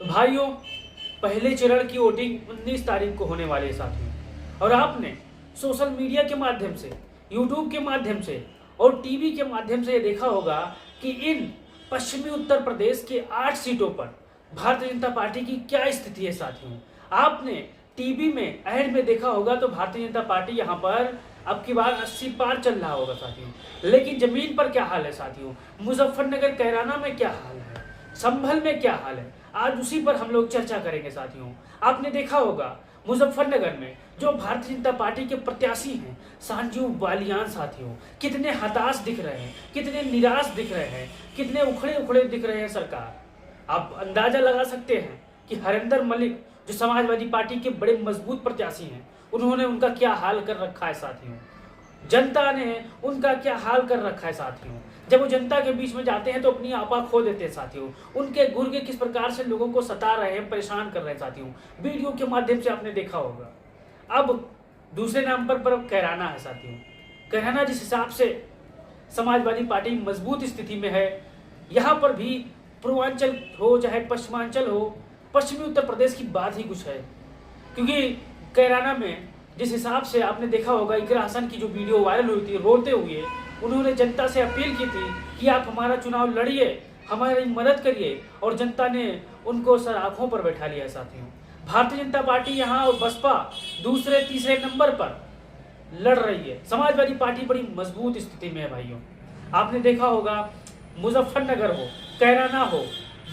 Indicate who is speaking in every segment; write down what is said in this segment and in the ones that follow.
Speaker 1: भाइयों, पहले चरण की वोटिंग 19 तारीख को होने वाली है साथियों, और आपने सोशल मीडिया के माध्यम से, यूट्यूब के माध्यम से और टीवी के माध्यम से ये देखा होगा कि इन पश्चिमी उत्तर प्रदेश के 8 सीटों पर भारतीय जनता पार्टी की क्या स्थिति है साथियों। आपने टीवी में ऐड में देखा होगा तो भारतीय जनता पार्टी यहाँ पर अब की बार 80 पार चल रहा होगा साथियों, लेकिन जमीन पर क्या हाल है साथियों, मुजफ्फरनगर कैराना में क्या हाल है, संभल में क्या हाल है, आज उसी पर हम लोग चर्चा करेंगे साथियों। आपने देखा होगा मुजफ्फरनगर में जो भारतीय जनता पार्टी के प्रत्याशी हैं संजीव बालियान साथियों, कितने हताश दिख रहे हैं, कितने निराश दिख रहे हैं, कितने उखड़े उखड़े दिख रहे हैं सरकार। आप अंदाजा लगा सकते हैं कि हरिंदर मलिक जो समाजवादी पार्टी के बड़े मजबूत प्रत्याशी हैं, उन्होंने उनका क्या हाल कर रखा है साथियों। जनता ने उनका क्या हाल कर रखा है साथियों। जब वो जनता के बीच में जाते हैं तो अपनी आपा खो देते हैं साथियों। उनके गुर्गे किस प्रकार से लोगों को सता रहे हैं, परेशान कर रहे हैं साथियों, वीडियो के माध्यम से आपने देखा होगा। अब दूसरे नाम पर कैराना है साथियों। कैराना जिस हिसाब से समाजवादी पार्टी मजबूत स्थिति में है, यहाँ पर भी पूर्वांचल हो चाहे पश्चिमांचल हो, पश्चिमी उत्तर प्रदेश की बात ही कुछ है। क्योंकि कैराना में जिस हिसाब से आपने देखा होगा इकरा हसन की जो वीडियो वायरल हुई थी, रोते हुए उन्होंने जनता से अपील की थी कि आप हमारा चुनाव लड़िए, हमारी मदद करिए, और जनता ने उनको सर आंखों पर बैठा लिया है साथियों। भारतीय जनता पार्टी यहाँ और बसपा दूसरे तीसरे नंबर पर लड़ रही है। समाजवादी पार्टी बड़ी मजबूत स्थिति में है भाइयों। आपने देखा होगा मुजफ्फरनगर हो, कैराना हो,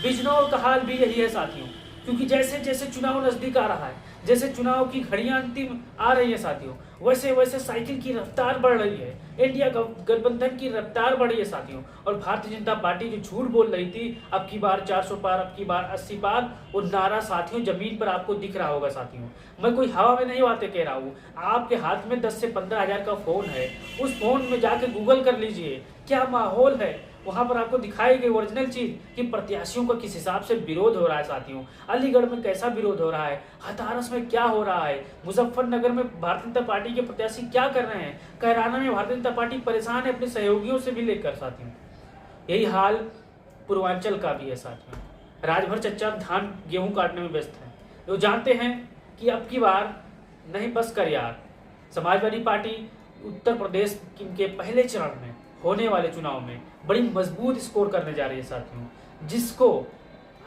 Speaker 1: बिजनौर का हाल भी यही है साथियों। क्योंकि जैसे जैसे चुनाव नजदीक आ रहा है, जैसे चुनाव की घड़ियां अंतिम आ रही है साथियों, वैसे वैसे साइकिल की रफ्तार बढ़ रही है, इंडिया गठबंधन की रफ्तार बढ़ी है साथियों। और भारतीय जनता पार्टी जो झूठ बोल रही थी अब की बार 400 पार, अब की बार 80 पार, वो नारा साथियों जमीन पर आपको दिख रहा होगा साथियों। मैं कोई हवा में नहीं बातें कह रहा हूँ। आपके हाथ में 10 से 15 हजार का फोन है, उस फोन में जाके गूगल कर लीजिए क्या माहौल है, वहां पर आपको दिखाई गई ओरिजिनल चीज कि प्रत्याशियों का किस हिसाब से विरोध हो रहा है साथियों। अलीगढ़ में कैसा विरोध हो रहा है, हथारस में क्या हो रहा है, मुजफ्फरनगर में भारतीय जनता पार्टी के प्रत्याशी क्या कर रहे हैं, कैराना में भारतीय जनता पार्टी परेशान है अपने सहयोगियों से भी लेकर साथियों। यही हाल पूर्वांचल का भी है साथियों। राजभर चच्चा धान गेहूं काटने में व्यस्त है। वो जानते हैं कि अब की बार नहीं बस कर यार, समाजवादी पार्टी उत्तर प्रदेश के पहले चरण में होने वाले चुनाव में बड़ी मजबूत स्कोर करने जा रही है साथियों, जिसको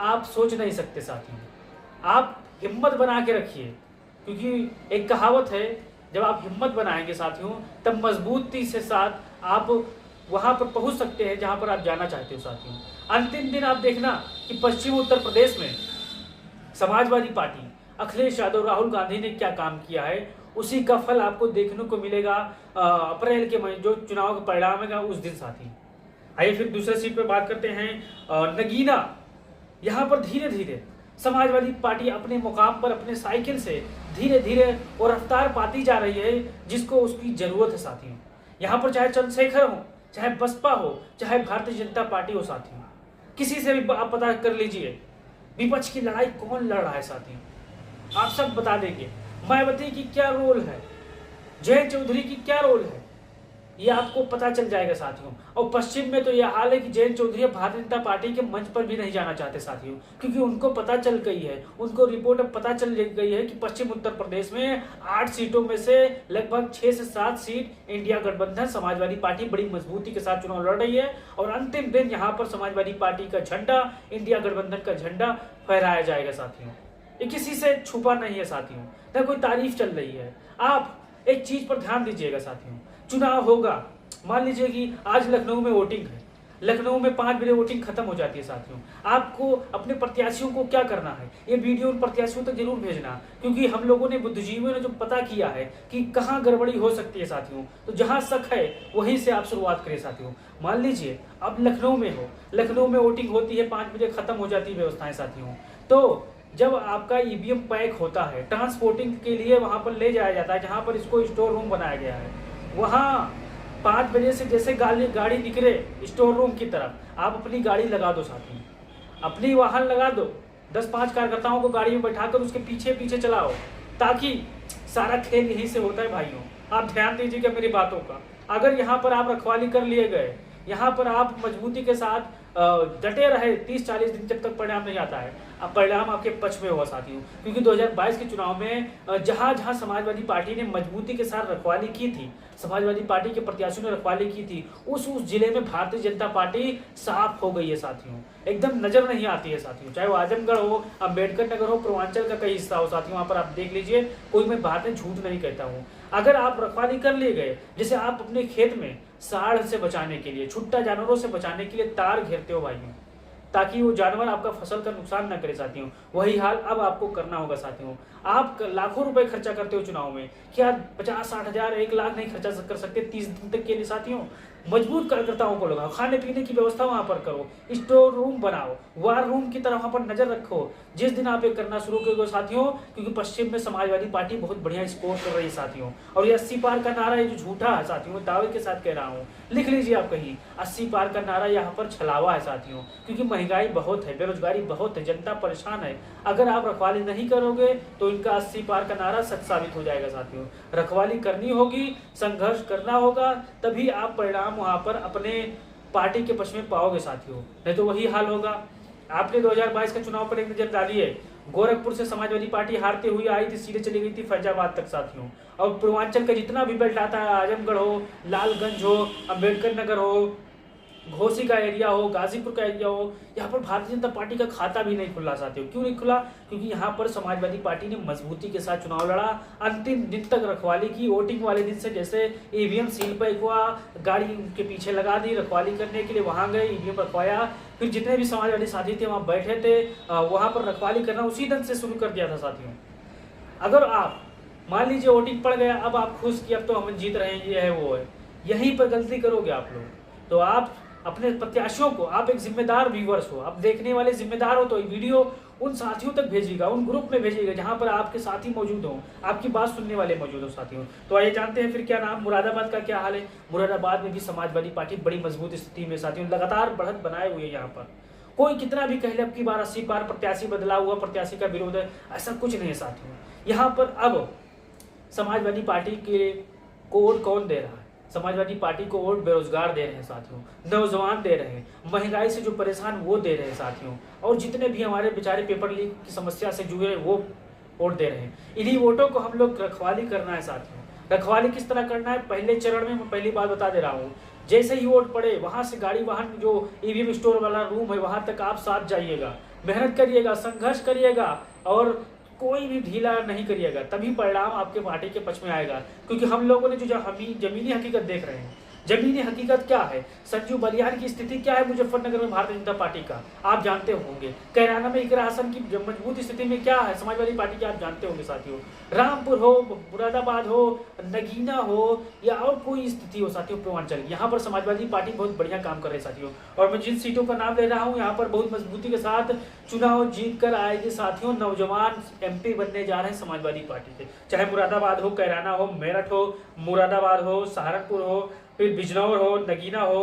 Speaker 1: आप सोच नहीं सकते साथियों। आप हिम्मत बना के रखिए, क्योंकि एक कहावत है, जब आप हिम्मत बनाएंगे साथियों तब मजबूती से साथ आप वहां पर पहुंच सकते हैं जहां पर आप जाना चाहते हो साथियों। अंतिम दिन आप देखना कि पश्चिम उत्तर प्रदेश में समाजवादी पार्टी अखिलेश यादव, राहुल गांधी ने क्या काम किया है, उसी का फल आपको देखने को मिलेगा अप्रैल के महीने जो चुनाव का परिणाम है उस दिन साथी। आइए फिर दूसरे सीट पे बात करते हैं नगीना। यहाँ पर धीरे धीरे समाजवादी पार्टी अपने मुकाम पर अपने साइकिल से धीरे धीरे और रफ्तार पाती जा रही है, जिसको उसकी जरूरत है साथियों। यहाँ पर चाहे चंद्रशेखर हो, चाहे बसपा हो, चाहे भारतीय जनता पार्टी हो साथियों, किसी से भी आप पता कर लीजिए विपक्ष की लड़ाई कौन लड़ रहा है साथियों, आप सब बता देंगे। मायावती की क्या रोल है, जयंत चौधरी की क्या रोल है, ये आपको पता चल जाएगा साथियों। और पश्चिम में तो यह हाल है कि जयंत चौधरी भारतीय जनता पार्टी के मंच पर भी नहीं जाना चाहते साथियों, क्योंकि उनको पता चल गई है, उनको रिपोर्ट में पता चल गई है कि पश्चिम उत्तर प्रदेश में 8 सीटों में से लगभग 6 से 7 सीट इंडिया गठबंधन समाजवादी पार्टी बड़ी मजबूती के साथ चुनाव लड़ रही है। और अंतिम दिन यहाँ पर समाजवादी पार्टी का झंडा, इंडिया गठबंधन का झंडा फहराया जाएगा साथियों। ये किसी से छुपा नहीं है साथियों, न कोई तारीफ चल रही है। आप एक चीज पर ध्यान दीजिएगा साथियों, चुनाव होगा, मान लीजिए कि आज लखनऊ में वोटिंग है, लखनऊ में 5 बजे वोटिंग खत्म हो जाती है साथियों। आपको अपने प्रत्याशियों को क्या करना है, ये वीडियो उन प्रत्याशियों तक जरूर भेजना, क्योंकि हम लोगों ने बुद्धिजीवियों ने जो पता किया है कि कहाँ गड़बड़ी हो सकती है साथियों, तो जहां शक है वहीं से आप शुरुआत करें साथियों। मान लीजिए अब लखनऊ में हो, लखनऊ में वोटिंग होती है, 5 बजे खत्म हो जाती है व्यवस्थाएं साथियों। तो जब आपका ईवीएम पैक होता है, ट्रांसपोर्टिंग के लिए वहां पर ले जाया जाता है, जहां पर इसको स्टोर रूम बनाया गया है, वहां 5 बजे से जैसे गाड़ी निकले स्टोर रूम की तरफ, आप अपनी गाड़ी लगा दो साथियों, अपनी वाहन लगा दो, 10-5 कार्यकर्ताओं को गाड़ी में बैठाकर उसके पीछे पीछे चलाओ, ताकि सारा खेल यहीं से होता है भाइयों। आप ध्यान दीजिएगा मेरी बातों का। अगर यहाँ पर आप रखवाली कर लिए गए, यहाँ पर आप मजबूती के साथ डटे रहे 30-40 दिन जब तक परिणाम नहीं आता है, अब परिणाम आपके पक्ष में होगा साथियों। क्योंकि 2022 के चुनाव में जहां जहां समाजवादी पार्टी ने मजबूती के साथ रखवाली की थी, समाजवादी पार्टी के प्रत्याशियों ने रखवाली की थी, उस जिले में भारतीय जनता पार्टी साफ हो गई है साथियों, एकदम नजर नहीं आती है साथियों। चाहे वो आजमगढ़ हो, अम्बेडकर नगर हो, पूर्वांचल का कई हिस्सा हो साथियों, वहां पर आप देख लीजिए, कोई मैं बात में झूठ नहीं कहता हूँ। अगर आप रखवाली कर लिए गए, जैसे आप अपने खेत में साढ़ से बचाने के लिए, छुट्टा जानवरों से बचाने के लिए तार घेरते हो भाइयों, ताकि वो जानवर आपका फसल का नुकसान ना करे साथियों, वही हाल अब आपको करना होगा साथियों। आप लाखों रुपए खर्चा करते हो चुनाव में, क्या 50-60 हजार 1 लाख नहीं खर्चा कर सकते 30 दिन तक के लिए साथियों? मजबूत कार्यकर्ताओं को लगाओ, खाने पीने की व्यवस्था वहां पर करो, स्टोर रूम बनाओ, वार रूम की तरह वहां पर नजर रखो। जिस दिन आप ये करना शुरू करोगे साथियों, क्योंकि पश्चिम में समाजवादी पार्टी बहुत बढ़िया स्कोर कर रही है साथियों, और ये 80 पार का नारा, ये जो झूठा है साथियों, दावे के साथ कह रहा हूँ, लिख लीजिए आप कहीं, 80 पार का नारा यहाँ पर छलावा है साथियों। क्योंकि महंगाई बहुत है, बेरोजगारी बहुत है, जनता परेशान है। अगर आप रखवाली नहीं करोगे तो इनका 80 पार का नारा सच साबित हो जाएगा साथियों। रखवाली करनी होगी, संघर्ष करना होगा, तभी आप परिणाम वहां पर अपने पार्टी के पक्ष में पाओगे साथियों, नहीं तो वही हाल होगा। आपने 2022 के चुनाव पर एक नजर डालिए, गोरखपुर से समाजवादी पार्टी हारते हुए आई थी, सीधे चली गई थी फैजाबाद तक साथियों। और पूर्वांचल का जितना भी बेल्ट आता है, आजमगढ़ हो, लालगंज हो, अम्बेडकर नगर हो, घोसी का एरिया हो, गाजीपुर का एरिया हो, यहाँ पर भारतीय जनता पार्टी का खाता भी नहीं खुला साथियों। क्यों नहीं खुला? क्योंकि यहाँ पर समाजवादी पार्टी ने मजबूती के साथ चुनाव लड़ा, अंतिम दिन तक रखवाली की। वोटिंग वाले दिन से जैसे ईवीएम सील पे हुआ, गाड़ी उनके पीछे लगा दी रखवाली करने के लिए, वहां गए, ईवीएम रखवाया, फिर जितने भी समाजवादी साथी थे वहां बैठे थे, वहां पर रखवाली करना उसी दिन से शुरू कर दिया था साथियों। अगर आप मान लीजिए वोटिंग पड़ गया, अब आप खुश कि अब तो हम जीत रहे हैं, ये है वो है, यहीं पर गलती करोगे आप लोग। तो आप अपने प्रत्याशियों को, आप एक जिम्मेदार व्यूअर्स हो, आप देखने वाले जिम्मेदार हो, तो वीडियो उन साथियों तक भेजिएगा, उन ग्रुप में भेजिएगा जहां पर आपके साथी मौजूद हो, आपकी बात सुनने वाले मौजूद हो साथियों। तो आइए जानते हैं फिर क्या नाम, मुरादाबाद का क्या हाल है। मुरादाबाद में भी समाजवादी पार्टी बड़ी मजबूत स्थिति में साथियों, लगातार बढ़त बनाए हुए यहाँ पर। कोई कितना भी कह ले अब की बार 80 पार प्रत्याशी बदला हुआ, प्रत्याशी का विरोध है, ऐसा कुछ नहीं है साथियों। यहाँ पर अब समाजवादी पार्टी के को वोट कौन दे रहा है? समाजवादी पार्टी को वोट बेरोजगार दे रहे हैं साथियों, नौजवान दे रहे हैं, महंगाई से जो परेशान वो दे रहे हैं साथियों, और जितने भी हमारे बेचारे पेपर लीक की समस्या से जुड़े वो वोट दे रहे हैं। इन्हीं वोटों को हम लोग रखवाली करना है साथियों। रखवाली किस तरह करना है, पहले चरण में मैं पहली बात बता दे रहा हूँ। जैसे ही वोट पड़े, वहां से गाड़ी वाहन जो ईवीएम स्टोर वाला रूम है वहां तक आप साथ जाइएगा, मेहनत करिएगा, संघर्ष करिएगा, और कोई भी ढीला नहीं करिएगा, तभी परिणाम आपके पार्टी के पक्ष में आएगा। क्योंकि हम लोगों ने जो जमीनी हकीकत देख रहे हैं, जमीनी हकीकत क्या है, संजीव बलियान की स्थिति क्या है मुजफ्फरनगर में भारतीय जनता पार्टी का, आप जानते होंगे। कैराना में इकरा हसन की मजबूत स्थिति में क्या है समाजवादी पार्टी की, आप जानते होंगे साथियों। रामपुर हो, मुरादाबाद हो, नगीना हो, या और कोई स्थिति हो साथियों पूर्वांचल, यहाँ पर समाजवादी पार्टी बहुत बढ़िया काम कर रही है साथियों। और मैं जिन सीटों का नाम ले रहा हूँ, यहाँ पर बहुत मजबूती के साथ चुनाव जीत कर आएगी साथियों। नौजवान MP बनने जा रहे हैं समाजवादी पार्टी के, चाहे मुरादाबाद हो, कैराना हो, मेरठ हो, मुरादाबाद हो, सहारनपुर हो, फिर बिजनौर हो, नगीना हो,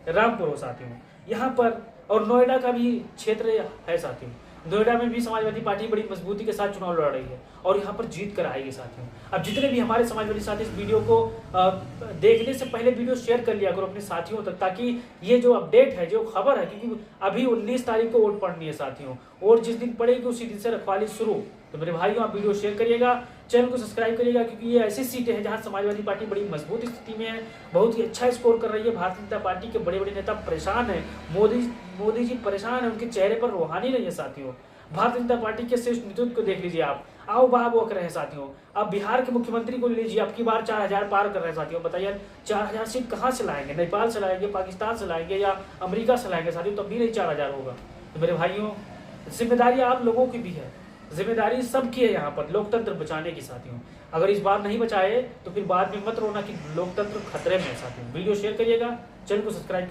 Speaker 1: रामपुर हो साथियों यहाँ पर। और नोएडा का भी क्षेत्र है साथियों, नोएडा में भी समाजवादी पार्टी बड़ी मजबूती के साथ चुनाव लड़ रही है, और यहाँ पर जीत कर आएगी साथियों। अब जितने भी हमारे समाजवादी साथी इस वीडियो को देखने से पहले वीडियो शेयर कर लिया करो अपने साथियों तक, ताकि ये जो अपडेट है, जो खबर है, क्योंकि अभी 19 तारीख को वोट पड़नी है साथियों, और जिस दिन पड़ेगी उसी दिन से रखवाली शुरू। तो मेरे भाइयों आप वीडियो शेयर करिएगा, चैनल को सब्सक्राइब करिएगा, क्योंकि ये ऐसी सीटें हैं जहां समाजवादी पार्टी बड़ी मजबूत स्थिति में है, बहुत ही अच्छा स्कोर कर रही है। भारतीय जनता पार्टी के बड़े बड़े नेता परेशान है, मोदी जी परेशान है, उनके चेहरे पर रूहानी नहीं है साथियों। भारतीय जनता पार्टी के शीर्ष नेतृत्व को देख लीजिए आप, आओ बाब वो कर रहे हैं साथियों। अब बिहार के मुख्यमंत्री को लीजिए, अब की बार 4000 पार कर रहे हैं साथियों। बताइए 4000 सीट कहाँ से लाएंगे? नेपाल से लाएंगे, पाकिस्तान से लाएंगे, या अमेरिका से लाएंगे साथियों, तब भी नहीं 4000 होगा। तो मेरे भाइयों, जिम्मेदारी आप लोगों की भी है, जिम्मेदारी सबकी है यहाँ पर लोकतंत्र बचाने की साथियों। अगर इस बार नहीं बचाए तो फिर बाद में मत रोना कि लोकतंत्र खतरे में है साथियों। वीडियो शेयर करिएगा, चैनल को सब्सक्राइब करिए।